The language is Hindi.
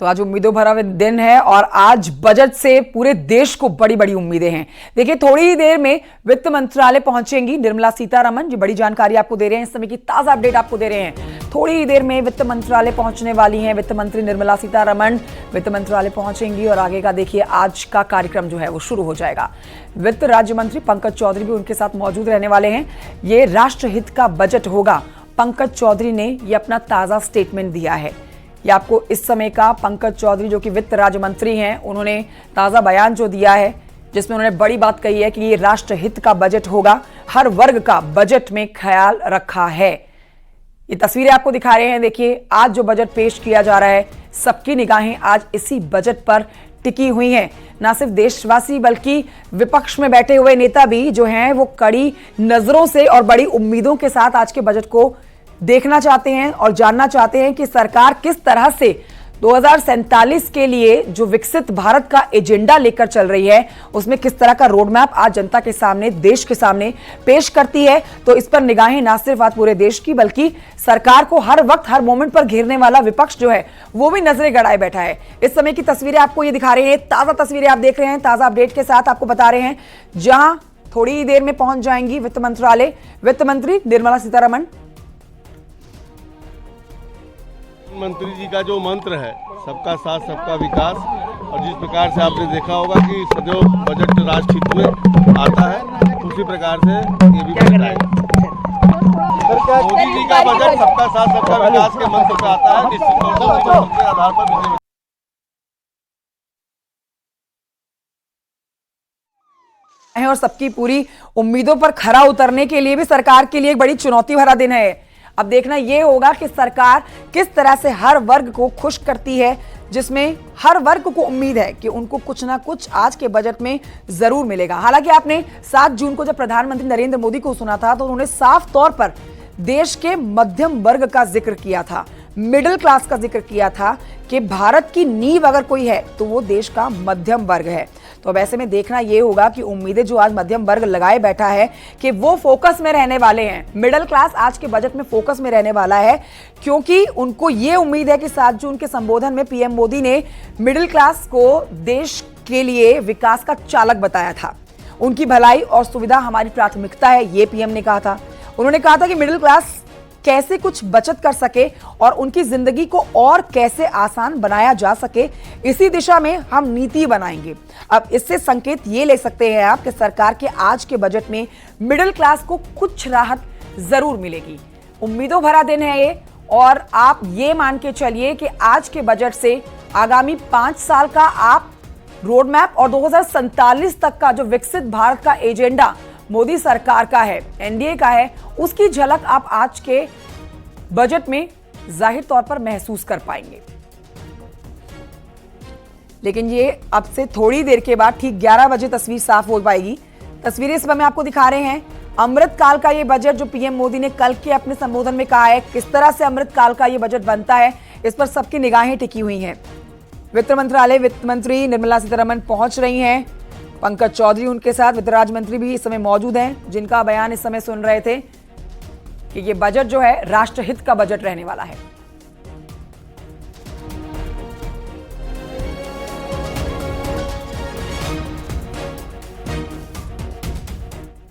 तो आज उम्मीदों भरा दिन है और आज बजट से पूरे देश को बड़ी बड़ी उम्मीदें हैं। देखिए, थोड़ी ही देर में वित्त मंत्रालय पहुंचेंगी निर्मला सीतारमण जी। बड़ी जानकारी आपको दे रहे हैं, इस समय की ताजा अपडेट आपको दे रहे हैं। थोड़ी ही देर में वित्त मंत्रालय पहुंचने वाली हैं वित्त मंत्री निर्मला सीतारमण। वित्त मंत्रालय पहुंचेंगी और आगे का देखिए आज का कार्यक्रम जो है वो शुरू हो जाएगा। वित्त राज्य मंत्री पंकज चौधरी भी उनके साथ मौजूद रहने वाले हैं। ये राष्ट्रहित का बजट होगा। पंकज चौधरी ने ये अपना ताजा स्टेटमेंट दिया है। ये आपको इस समय का पंकज चौधरी जो कि वित्त राज्य मंत्री हैं, उन्होंने ताजा बयान जो दिया है जिसमें उन्होंने बड़ी बात कही है कि ये राष्ट्रहित का बजट होगा, हर वर्ग का बजट में ख्याल रखा है। ये तस्वीरें आपको दिखा रहे हैं। देखिए, आज जो बजट पेश किया जा रहा है, सबकी निगाहें आज इसी बजट पर टिकी हुई हैं। ना सिर्फ देशवासी बल्कि विपक्ष में बैठे हुए नेता भी जो हैं वो कड़ी नजरों से और बड़ी उम्मीदों के साथ आज के बजट को देखना चाहते हैं और जानना चाहते हैं कि सरकार किस तरह से 2047 के लिए जो विकसित भारत का एजेंडा लेकर चल रही है, उसमें किस तरह का रोड मैप आज जनता के सामने, देश के सामने पेश करती है। तो इस पर निगाहें ना सिर्फ आज पूरे देश की बल्कि सरकार को हर वक्त हर मोमेंट पर घेरने वाला विपक्ष जो है वो भी नजरें गड़ाए बैठा है। इस समय की तस्वीरें आपको ये दिखा रहे हैं, ताजा तस्वीरें आप देख रहे हैं। ताजा अपडेट के साथ आपको बता रहे हैं जहां थोड़ी ही देर में पहुंच जाएंगी वित्त मंत्रालय वित्त मंत्री निर्मला सीतारमण। मंत्री जी का जो मंत्र है सबका साथ सबका विकास, और जिस प्रकार से आपने देखा होगा कि सदैव बजट राष्ट्रहित में आता है, उसी प्रकार से ये भी बजट आएगा। मोदी जी का बजट सबका साथ सबका विकास के मंत्र से आता है। निश्चित तौर से उसी मंत्र के आधार पर और सबकी पूरी उम्मीदों पर खरा उतरने के लिए भी सरकार के लिए एक बड़ी चुनौती भरा दिन है। अब देखना यह होगा कि सरकार किस तरह से हर वर्ग को खुश करती है, जिसमें हर वर्ग को उम्मीद है कि उनको कुछ ना कुछ आज के बजट में जरूर मिलेगा। हालांकि आपने 7 जून को जब प्रधानमंत्री नरेंद्र मोदी को सुना था तो उन्होंने साफ तौर पर देश के मध्यम वर्ग का जिक्र किया था, मिडिल क्लास का जिक्र किया था कि भारत की नींव अगर कोई है तो वो देश का मध्यम वर्ग है। तो अब ऐसे में देखना यह होगा कि उम्मीदें जो आज मध्यम वर्ग लगाए बैठा है कि वो फोकस में रहने वाले हैं। मिडिल क्लास आज के बजट में फोकस में रहने वाला है, क्योंकि उनको ये उम्मीद है कि 7 जून के संबोधन में पीएम मोदी ने मिडिल क्लास को देश के लिए विकास का चालक बताया था। उनकी भलाई और सुविधा हमारी प्राथमिकता है, ये पीएम ने कहा था। उन्होंने कहा था कि मिडिल क्लास कैसे कुछ बचत कर सके और उनकी जिंदगी को और कैसे आसान बनाया जा सके, इसी दिशा में हम नीति बनाएंगे। अब इससे संकेत ये ले सकते हैं आप कि सरकार के आज के बजट में मिडिल क्लास को कुछ राहत जरूर मिलेगी। उम्मीदों भरा दिन है ये, और आप ये मान के चलिए कि आज के बजट से आगामी 5 साल का आप रोड मैप और 2047 तक का जो विकसित भारत का एजेंडा मोदी सरकार का है, एनडीए का है, उसकी झलक आप आज के बजट में जाहिर तौर पर महसूस कर पाएंगे। लेकिन ये अब से थोड़ी देर के बाद ठीक 11 बजे तस्वीर साफ हो पाएगी। तस्वीरें इस समय आपको दिखा रहे हैं अमृत काल का ये बजट जो पीएम मोदी ने कल के अपने संबोधन में कहा है, किस तरह से अमृत काल का ये बजट बनता है, इस पर सबकी निगाहें टिकी हुई हैं। वित्त मंत्रालय वित्त मंत्री निर्मला सीतारमण पहुंच रही हैं, पंकज चौधरी उनके साथ, वित्त राज्य मंत्री भी इस समय मौजूद हैं, जिनका बयान इस समय सुन रहे थे कि ये बजट जो है राष्ट्रहित का बजट रहने वाला है।